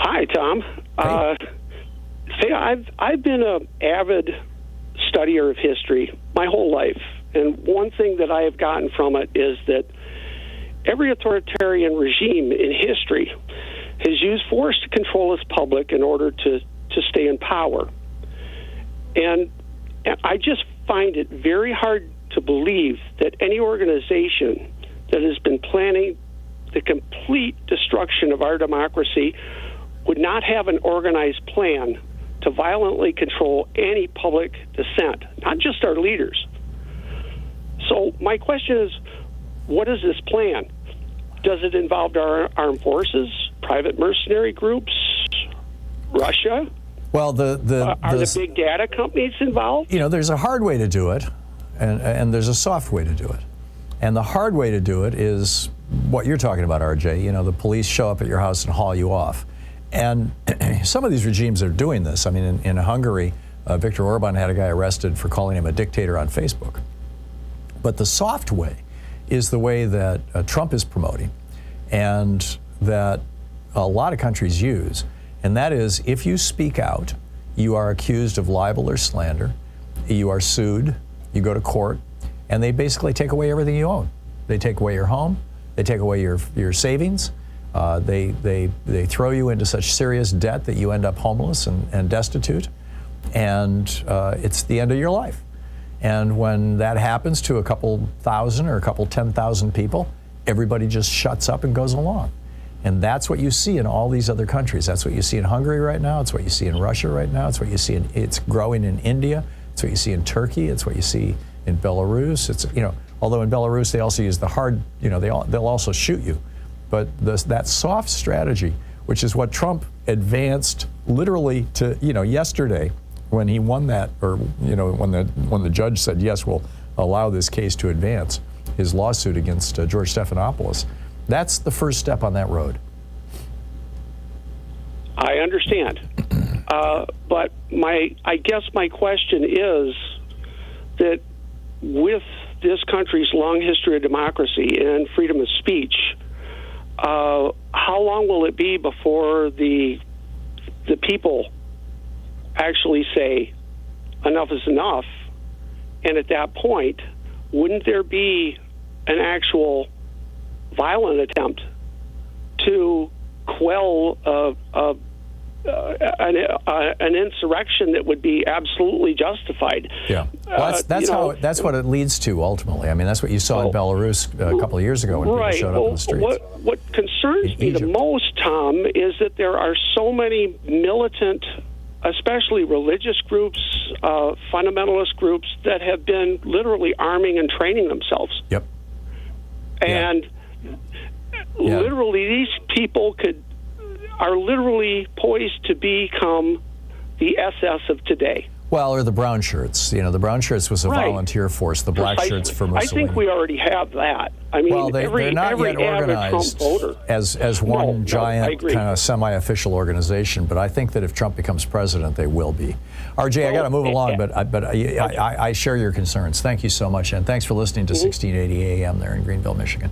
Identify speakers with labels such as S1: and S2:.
S1: Hi, Tom.
S2: Hey.
S1: I've been an avid studier of history my whole life, and one thing that I have gotten from it is that every authoritarian regime in history has used force to control its public in order to stay in power. And I just find it very hard to believe that any organization that has been planning the complete destruction of our democracy would not have an organized plan to violently control any public dissent, not just our leaders. So my question is, what is this plan? Does it involve our armed forces, private mercenary groups, Russia?
S2: Well,
S1: are the big data companies involved?
S2: You know, there's a hard way to do it, and there's a soft way to do it. And the hard way to do it is what you're talking about, RJ. You know, the police show up at your house and haul you off. And some of these regimes are doing this. I mean, in Hungary, Viktor Orban had a guy arrested for calling him a dictator on Facebook. But the soft way is the way that Trump is promoting, and that a lot of countries use. And that is, if you speak out, you are accused of libel or slander, you are sued, you go to court, and they basically take away everything you own. They take away your home, they take away your savings, they throw you into such serious debt that you end up homeless and destitute, and it's the end of your life. And when that happens to a couple thousand or a couple 10,000 people, everybody just shuts up and goes along. And that's what you see in all these other countries. That's what you see in Hungary right now. It's what you see in Russia right now. It's what you see it's growing in India. It's what you see in Turkey. It's what you see in Belarus. It's, you know, although in Belarus they also use the hard, you know, they'll also shoot you. But that soft strategy, which is what Trump advanced literally to, you know, yesterday when he won that, or, you know, when the judge said, yes, we'll allow this case to advance, his lawsuit against George Stephanopoulos. That's the first step on that road.
S1: I understand. But I guess my question is that with this country's long history of democracy and freedom of speech, how long will it be before the people actually say enough is enough? And at that point, wouldn't there be an actual violent attempt to quell an insurrection that would be absolutely justified?
S2: Yeah, well, that's what it leads to ultimately. I mean, that's what you saw in Belarus a couple of years ago when people showed up in the streets.
S1: What concerns me the most, Tom, is that there are so many militant, especially religious groups, fundamentalist groups, that have been literally arming and training themselves.
S2: Yep.
S1: And literally, these people are literally poised to become the SS of today.
S2: Well, or the brown shirts. You know, the brown shirts was a volunteer force. The black shirts for Mussolini.
S1: I think we already have that. I mean,
S2: well, they're not yet organized as one giant kind of semi-official organization. But I think that if Trump becomes president, they will be. RJ, I got to move along, but I share your concerns. Thank you so much, and thanks for listening to 1680 AM there in Greenville, Michigan.